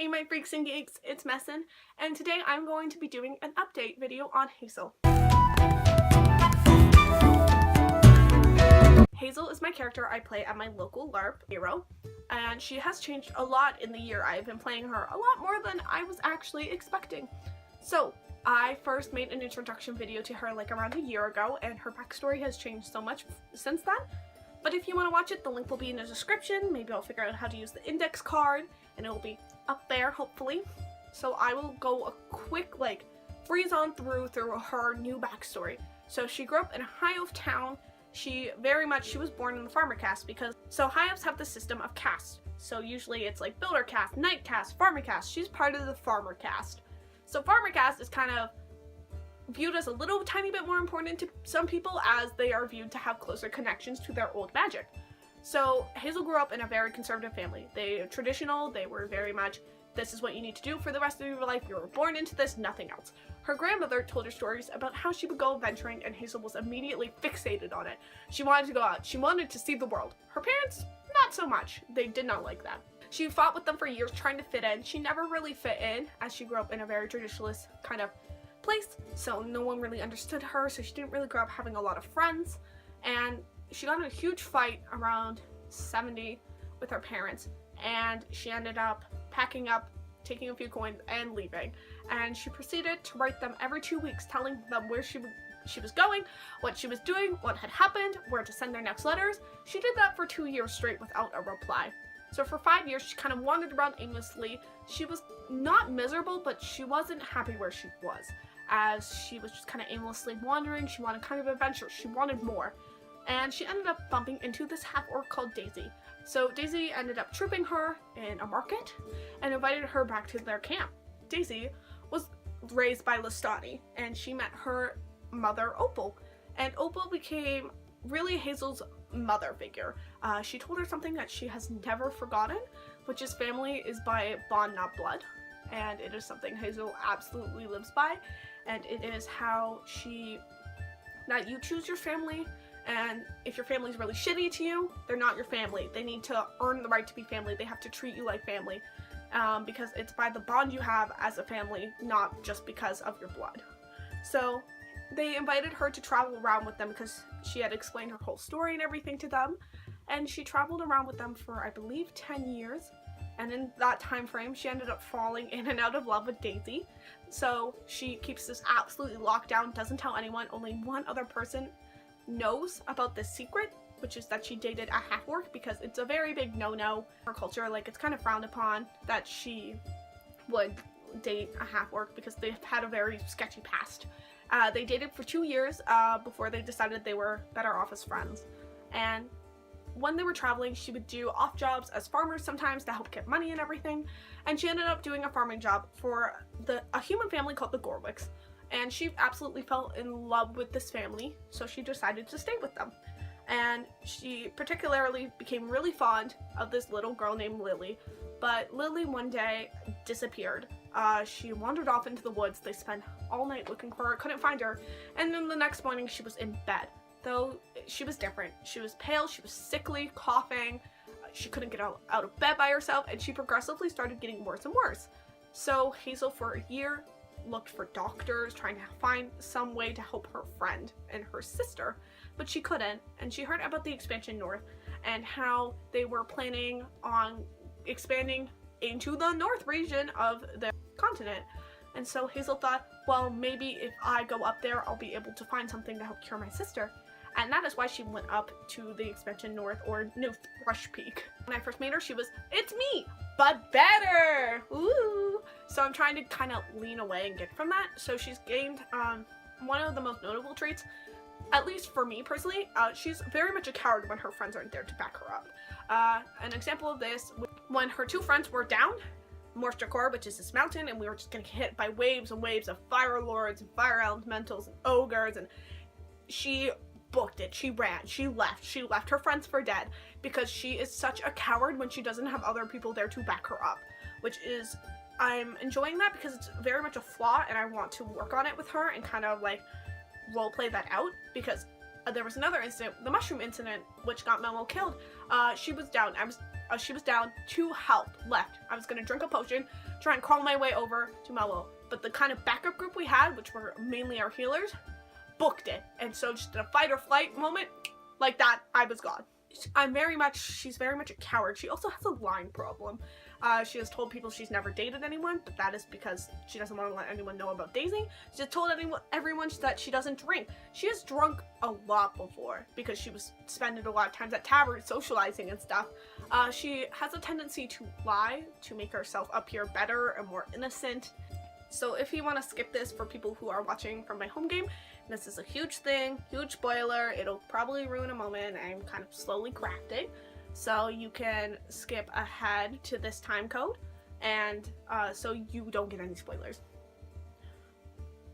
Hey my freaks and geeks, it's Messin, and today I'm going to be doing an update video on Hazel. Hazel is my character I play at my local LARP hero, and she has changed a lot in the year. I've been playing her a lot more than I was actually expecting. So I first made an introduction video to her like around a year ago, and her backstory has changed so much since then. But if you want to watch it, the link will be in the description. Maybe I'll figure out how to use the index card, and it will be up there hopefully. So I will go a quick breeze on through her new backstory. So she grew up in a high elf town. She was born in the farmer caste so high elves have the system of caste. So usually it's like builder caste, knight caste, farmer caste. She's part of the farmer caste. So farmer caste is kind of viewed as a little tiny bit more important to some people, as they are viewed to have closer connections to their old magic. So Hazel grew up in a very conservative family. They are traditional, they were very much, this is what you need to do for the rest of your life, you were born into this, nothing else. Her grandmother told her stories about how she would go venturing, and Hazel was immediately fixated on it. She wanted to go out, she wanted to see the world. Her parents, not so much. They did not like that. She fought with them for years trying to fit in. She never really fit in, as she grew up in a very traditionalist kind of place, so no one really understood her, so she didn't really grow up having a lot of friends, and she got in a huge fight around 70 with her parents, and she ended up packing up, taking a few coins, and leaving. And she proceeded to write them every 2 weeks, telling them where she was going, what she was doing, what had happened, where to send their next letters. She did that for 2 years straight without a reply. So for 5 years, she kind of wandered around aimlessly. She was not miserable, but she wasn't happy where she was, as she was just kind of aimlessly wandering. She wanted kind of adventure. She wanted more. And she ended up bumping into this half-orc called Daisy. So Daisy ended up trooping her in a market and invited her back to their camp. Daisy was raised by Listani, and she met her mother, Opal. And Opal became really Hazel's mother figure. She told her something that she has never forgotten, which is family is by bond, not blood. And it is something Hazel absolutely lives by. And it is how that you choose your family, and if your family's really shitty to you, they're not your family. They need to earn the right to be family. They have to treat you like family, because it's by the bond you have as a family, not just because of your blood. So they invited her to travel around with them because she had explained her whole story and everything to them, and she traveled around with them for, I believe, 10 years. And in that time frame, she ended up falling in and out of love with Daisy. So she keeps this absolutely locked down, doesn't tell anyone. Only one other person knows about this secret, which is that she dated a half-orc, because it's a very big no-no in her culture. It's kind of frowned upon that she would date a half-orc because they've had a very sketchy past. They dated for 2 years before they decided they were better off as friends. And when they were traveling, she would do off jobs as farmers sometimes to help get money and everything, and she ended up doing a farming job for a human family called the Gorwicks, and she absolutely fell in love with this family, so she decided to stay with them. And she particularly became really fond of this little girl named Lily, but Lily one day disappeared. She wandered off into the woods. They spent all night looking for her, couldn't find her, and then the next morning she was in bed. Though she was different. She was pale, she was sickly, coughing, she couldn't get out of bed by herself, and she progressively started getting worse and worse. So Hazel, for a year, looked for doctors, trying to find some way to help her friend and her sister, but she couldn't. And she heard about the expansion north and how they were planning on expanding into the north region of the continent. And so Hazel thought, well, maybe if I go up there, I'll be able to find something to help cure my sister. And that is why she went up to the expansion north, or New Thrush Peak. When I first met her, she was, it's me, but better! Ooh! So I'm trying to kind of lean away and get from that. So she's gained one of the most notable traits, at least for me personally. She's very much a coward when her friends aren't there to back her up. An example of this, when her two friends were down, Morstakor, which is this mountain, and we were just getting hit by waves and waves of fire lords and fire elementals and ogres, and she booked it. She ran. She left her friends for dead because she is such a coward when she doesn't have other people there to back her up, which is, I'm enjoying that because it's very much a flaw, and I want to work on it with her and kind of roleplay that out, because there was another incident, the mushroom incident, which got Memo killed. She was down. she was down, 2 health left. I was gonna drink a potion, try and crawl my way over to Mellow. But the kind of backup group we had, which were mainly our healers, booked it. And so just in a fight or flight moment, like that, I was gone. She's very much a coward. She also has a lying problem. She has told people she's never dated anyone, but that is because she doesn't want to let anyone know about Daisy. She has told everyone that she doesn't drink. She has drunk a lot before because she was spending a lot of times at taverns socializing and stuff. She has a tendency to lie to make herself appear better and more innocent. So if you want to skip this for people who are watching from my home game, this is a huge thing, huge spoiler. It'll probably ruin a moment. I'm kind of slowly crafting. So you can skip ahead to this time code, and so you don't get any spoilers.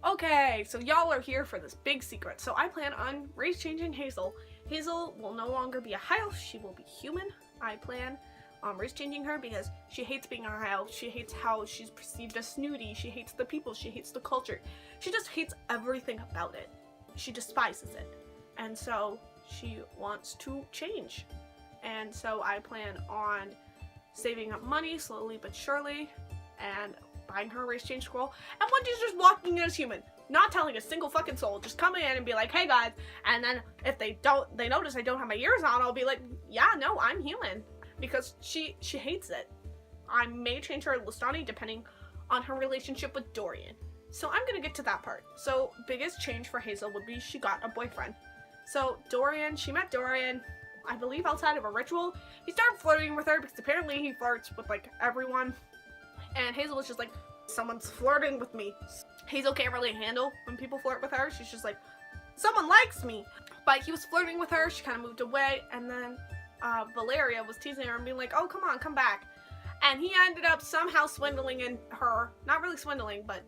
Okay, so y'all are here for this big secret. So I plan on race changing Hazel. Hazel will no longer be a high elf, she will be human. I plan on race changing her because she hates being a high elf. She hates how she's perceived as snooty. She hates the people. She hates the culture. She just hates everything about it. She despises it. And so she wants to change. And so I plan on saving up money slowly but surely and buying her a race change scroll. And one day's just walking in as human, not telling a single fucking soul, just coming in and be like, hey guys. And then if they notice I don't have my ears on, I'll be like, yeah, no, I'm human. Because she hates it. I may change her to Listani depending on her relationship with Dorian. So I'm gonna get to that part. So biggest change for Hazel would be she got a boyfriend. So she met Dorian, I believe outside of a ritual. He started flirting with her because apparently he flirts with like everyone. And Hazel was just like, someone's flirting with me. Hazel can't really handle when people flirt with her. She's just like, someone likes me. But he was flirting with her, she kind of moved away, and then Valeria was teasing her and being like, oh, come on, come back. And he ended up somehow swindling in her, not really swindling, but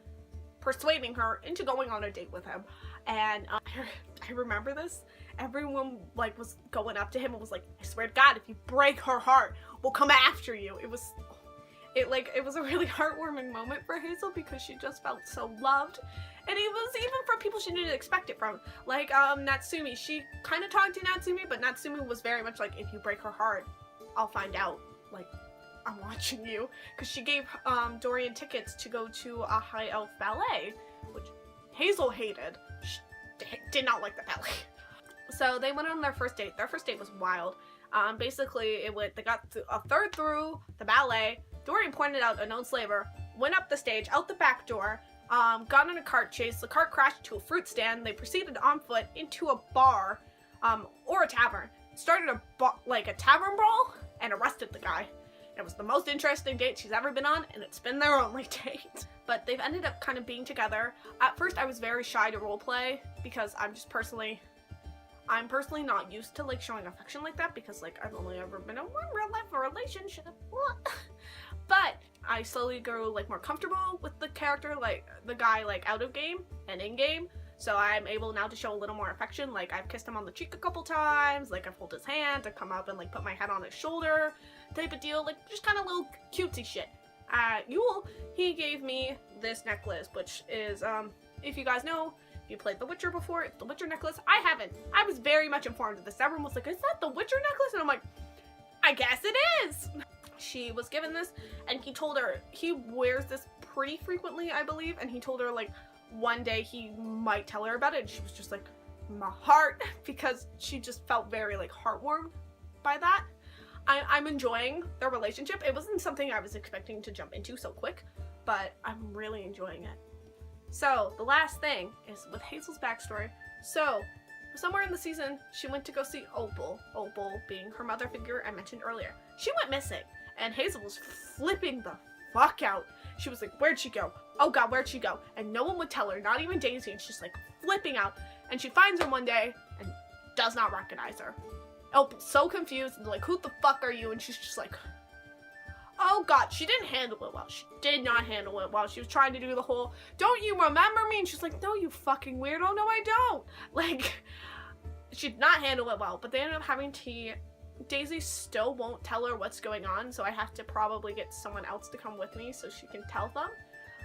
persuading her into going on a date with him. And I remember this. Everyone like was going up to him and was like, I swear to God, if you break her heart, we'll come after you. It was a really heartwarming moment for Hazel because she just felt so loved. And it was even for people she didn't expect it from. Like, Natsumi. She kind of talked to Natsumi, but Natsumi was very much like, if you break her heart, I'll find out. Like, I'm watching you. Because she gave Dorian tickets to go to a high elf ballet, which Hazel hated. She did not like the ballet. So they went on their first date. Their first date was wild. Basically, they got a third through the ballet. Dorian pointed out a known slaver, went up the stage, out the back door, got in a cart chase. The cart crashed into a fruit stand. They proceeded on foot into a bar, or a tavern. Started a tavern brawl and arrested the guy. It was the most interesting date she's ever been on, and it's been their only date. But they've ended up kind of being together. At first, I was very shy to roleplay because I'm personally not used to like showing affection like that because like I've only ever been in one real life relationship. But I slowly grew like more comfortable with the character, like the guy, like out of game and in game. So I'm able now to show a little more affection. Like I've kissed him on the cheek a couple times, like I've held his hand to come up and like put my head on his shoulder type of deal, like just kind of little cutesy shit. Yule, he gave me this necklace, which is, if you guys know, if you played The Witcher before, it's the Witcher necklace. I haven't. I was very much informed of this. Everyone was like, is that the Witcher necklace? And I'm like, I guess it is. She was given this, and he told her, he wears this pretty frequently, I believe, and he told her, like, one day he might tell her about it, and she was just like, my heart, because she just felt very, like, heartwarmed by that. I'm enjoying their relationship. It wasn't something I was expecting to jump into so quick, but I'm really enjoying it. So, the last thing is with Hazel's backstory. So, somewhere in the season, she went to go see Opal. Opal being her mother figure I mentioned earlier. She went missing, and Hazel was flipping the fuck out. She was like, where'd she go? Oh God, where'd she go? And no one would tell her, not even Daisy, and she's like flipping out. And she finds her one day and does not recognize her. Opal's so confused and like, who the fuck are you? And she's just like, oh God, she didn't handle it well. She did not handle it well. She was trying to do the whole, don't you remember me? And she's like, no, you fucking weirdo. No, I don't. Like, she did not handle it well, but they ended up having tea. Daisy still won't tell her what's going on, so I have to probably get someone else to come with me so she can tell them.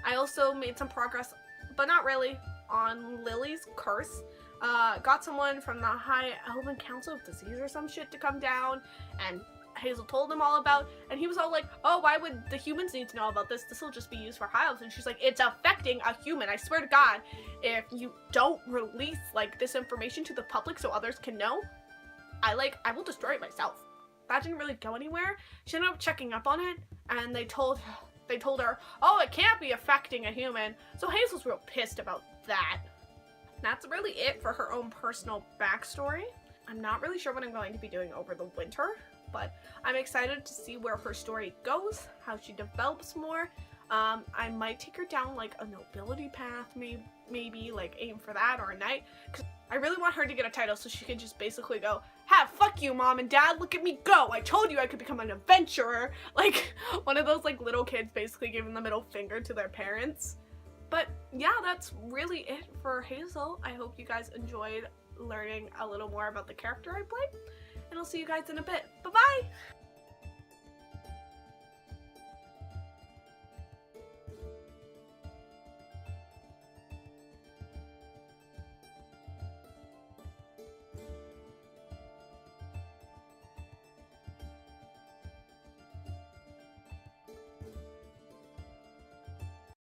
I also made some progress, but not really, on Lily's curse. Got someone from the High Elven Council of Disease or some shit to come down and Hazel told him all about, and he was all like, oh, why would the humans need to know about this? This will just be used for hives. And she's like, it's affecting a human. I swear to God, if you don't release like this information to the public so others can know, I will destroy it myself. That didn't really go anywhere. She ended up checking up on it, and they told her, oh, it can't be affecting a human. So Hazel's real pissed about that. That's really it for her own personal backstory. I'm not really sure what I'm going to be doing over the winter, but I'm excited to see where her story goes, how she develops more. I might take her down like a nobility path, maybe like aim for that, or a knight, because I really want her to get a title so she can just basically go, fuck you, mom and dad, look at me go, I told you I could become an adventurer, like one of those like little kids basically giving the middle finger to their parents. But yeah, that's really it for Hazel. I hope you guys enjoyed learning a little more about the character I play, and I'll see you guys in a bit. Bye-bye!